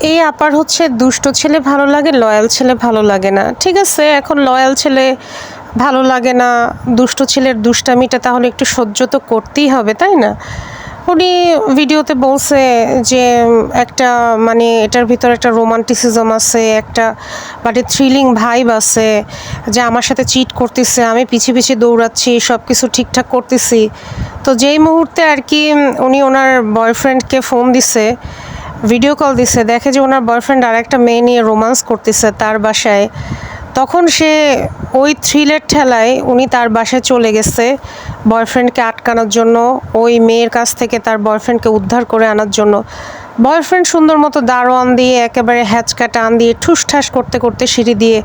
এই আপার হচ্ছে দুষ্ট ছেলে ভালো লাগে, লয়াল ছেলে ভালো লাগে না। ঠিক আছে, এখন লয়াল ছেলে ভালো লাগে না, দুষ্ট ছেলের দুষ্টামিটা তাহলে একটু সহ্য তো করতেই হবে, তাই না? উনি ভিডিওতে বলছে যে একটা মানে এটার ভিতরে একটা রোমান্টিসিজম আছে, একটা মানে থ্রিলিং ভাইব আছে, যে আমার সাথে চিট করতেছে, আমি পিছিয়ে পিছিয়ে দৌড়াচ্ছি, সব কিছু ঠিকঠাক করতেছি। তো যেই মুহূর্তে আর কি উনি ওনার বয়ফ্রেন্ডকে ফোন দিছে, ভিডিও কল দিছে, দেখে যে ওনার বয়ফ্রেন্ড আর একটা মেয়ে নিয়ে রোমান্স করতেছে তার বাসায়, তখন সে ওই থ্রিলের ঠেলায় উনি তার বাসায় চলে গেছে বয়ফ্রেন্ডকে আটকানোর জন্য, ওই মেয়ের কাছ থেকে তার বয়ফ্রেন্ডকে উদ্ধার করে আনার জন্য। বয়ফ্রেন্ড সুন্দর মতো দারোয়ান দিয়ে একেবারে হ্যাচকা টান দিয়ে ঠুসঠাস করতে করতে সিঁড়ি দিয়ে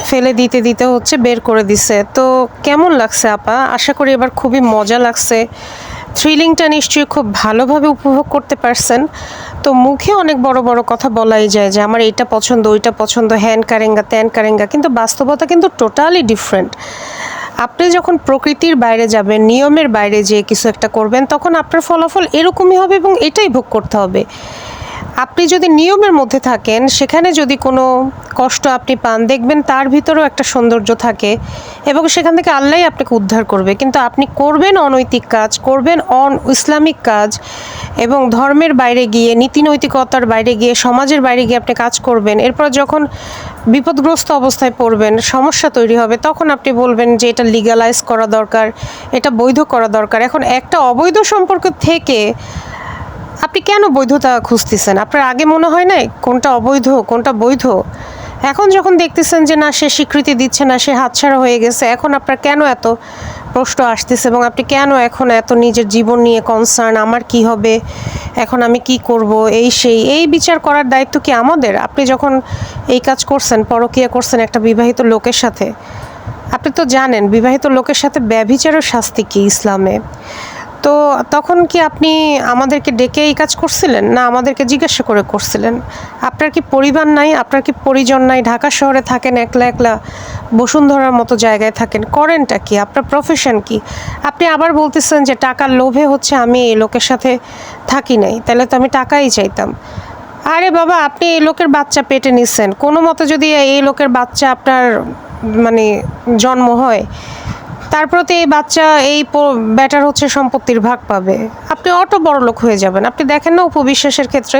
ফেলে দিতে দিতে হচ্ছে বের করে দিছে। তো কেমন লাগছে আপা? আশা করি এবার খুবই মজা লাগছে, থ্রিলিংটা নিশ্চয়ই খুব ভালোভাবে উপভোগ করতে পারছেন। তো মুখে অনেক বড় বড় কথা বলাই যায় যে আমার এইটা পছন্দ, ওইটা পছন্দ, হ্যান কারেঙ্গা ত্যান কারেঙ্গা, কিন্তু বাস্তবতা কিন্তু টোটালি ডিফারেন্ট। আপনি যখন প্রকৃতির বাইরে যাবেন, নিয়মের বাইরে যেয়ে কিছু একটা করবেন, তখন আপনার ফলাফল এরকমই হবে এবং এটাই ভোগ করতে হবে। আপনি যদি নিয়মের মধ্যে থাকেন, সেখানে যদি কোনো কষ্ট আপনি পান, দেখবেন তার ভিতরেও একটা সৌন্দর্য থাকে এবং সেখান থেকে আল্লাহই আপনাকে উদ্ধার করবে। কিন্তু আপনি করবেন অনৈতিক কাজ, করবেন ইসলামিক কাজ এবং ধর্মের বাইরে গিয়ে, নীতি নৈতিকতার বাইরে গিয়ে, সমাজের বাইরে গিয়ে আপনি কাজ করবেন, এরপর যখন বিপদগ্রস্ত অবস্থায় পড়বেন, সমস্যা তৈরি হবে, তখন আপনি বলবেন যে এটা লিগালাইজ করা দরকার, এটা বৈধ করা দরকার। এখন একটা অবৈধ সম্পর্ক থেকে আপনি কেন বৈধতা খুঁজতেছেন? আপনার আগে মনে হয় না কোনটা অবৈধ কোনটা বৈধ? এখন যখন দেখতেছেন যে না, সে স্বীকৃতি দিচ্ছে না, সে হাতছাড়া হয়ে গেছে, এখন আপনার কেন এত প্রশ্ন আসতেছে এবং আপনি কেন এখন এত নিজের জীবন নিয়ে কনসার্ন, আমার কি হবে, এখন আমি কি করব, এই বিচার করার দায়িত্ব কি আমাদের? আপনি যখন এই কাজ করছেন, পরকীয়া করছেন একটা বিবাহিত লোকের সাথে, আপনি তো জানেন বিবাহিত লোকের সাথে ব্যভিচারের শাস্তি কি ইসলামে। তো তখন কি আপনি আমাদেরকে ডেকে এই কাজ করছিলেন, না আমাদেরকে জিজ্ঞাসা করে করছিলেন? আপনার কি পরিবার নাই, আপনার কি পরিজন নাই? ঢাকা শহরে থাকেন একলা একলা, বসুন্ধরার মতো জায়গায় থাকেন, করেনটা কি? আপনার প্রফেশন কি? আপনি আবার বলতেছেন যে টাকার লোভে হচ্ছে আমি এই লোকের সাথে থাকি নাই, তাহলে তো আমি টাকাই চাইতাম। আরে বাবা, আপনি এই লোকের বাচ্চা পেটে নিচ্ছেন, কোনো মতো যদি এই লোকের বাচ্চা আপনার মানে জন্ম হয়, তারপর তো এই বাচ্চা এই ব্যাটার হচ্ছে সম্পত্তির ভাগ পাবে, আপনি অটো বড় লোক হয়ে যাবেন। আপনি দেখেন না উপবিশ্বাসের ক্ষেত্রে,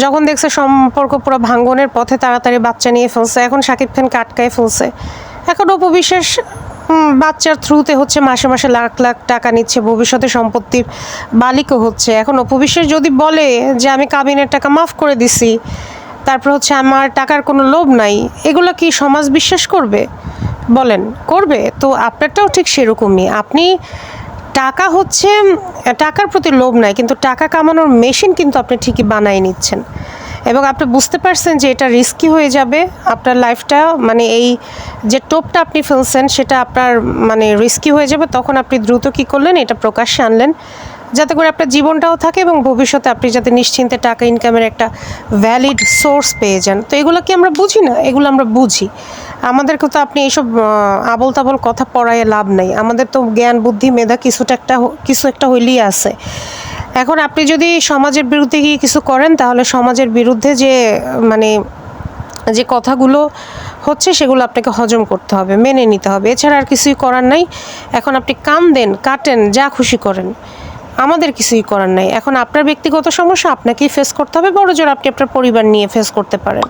যখন দেখছে সম্পর্ক পুরো ভাঙ্গনের পথে, তাড়াতাড়ি বাচ্চা নিয়ে ফেলছে, এখন শাকিব খানকে আটকায় ফেলছে, এখন উপবিশ্বাস বাচ্চার থ্রুতে হচ্ছে মাসে মাসে লাখ লাখ টাকা নিচ্ছে, ভবিষ্যতে সম্পত্তির মালিকও হচ্ছে। এখন উপবিশ্বাস যদি বলে যে আমি কাবিনের টাকা মাফ করে দিছি, তারপর হচ্ছে আমার টাকার কোনো লোভ নাই, এগুলো কি সমাজ বিশ্বাস করবে? বলেন, করবে? তো আপনারটাও ঠিক সেরকমই। আপনি টাকা হচ্ছে, টাকার প্রতি লোভ নাই, কিন্তু টাকা কামানোর মেশিন কিন্তু আপনি ঠিকই বানাই নিচ্ছেন এবং আপনি বুঝতে পারছেন যে এটা রিস্কি হয়ে যাবে আপনার লাইফটা, মানে এই যে টোপটা আপনি ফেলছেন সেটা আপনার মানে রিস্কি হয়ে যাবে। তখন আপনি দ্রুত কী করলেন, এটা প্রকাশ্যে আনলেন যাতে করে আপনার জীবনটাও থাকে এবং ভবিষ্যতে আপনি যাতে নিশ্চিন্তে টাকা ইনকামের একটা ভ্যালিড সোর্স পেয়ে যান। তো এগুলো কি আমরা বুঝি না? এগুলো আমরা বুঝি। আমাদেরকে তো আপনি এইসব আবল তাবল কথা পড়ায় লাভ নেই। আমাদের তো জ্ঞান বুদ্ধি মেধা কিছু একটা হইলেই আছে। এখন আপনি যদি সমাজের বিরুদ্ধে গিয়ে কিছু করেন, তাহলে সমাজের বিরুদ্ধে যে মানে যে কথাগুলো হচ্ছে সেগুলো আপনাকে হজম করতে হবে, মেনে নিতে হবে, এছাড়া আর কিছুই করার নাই। এখন আপনি কান দেন, কাটেন, যা খুশি করেন, আমাদের কিছুই করার নাই। এখন আপনার ব্যক্তিগত সমস্যা আপনাকেই ফেস করতে হবে, বড়জোর আপনি আপনার পরিবার নিয়ে ফেস করতে পারেন।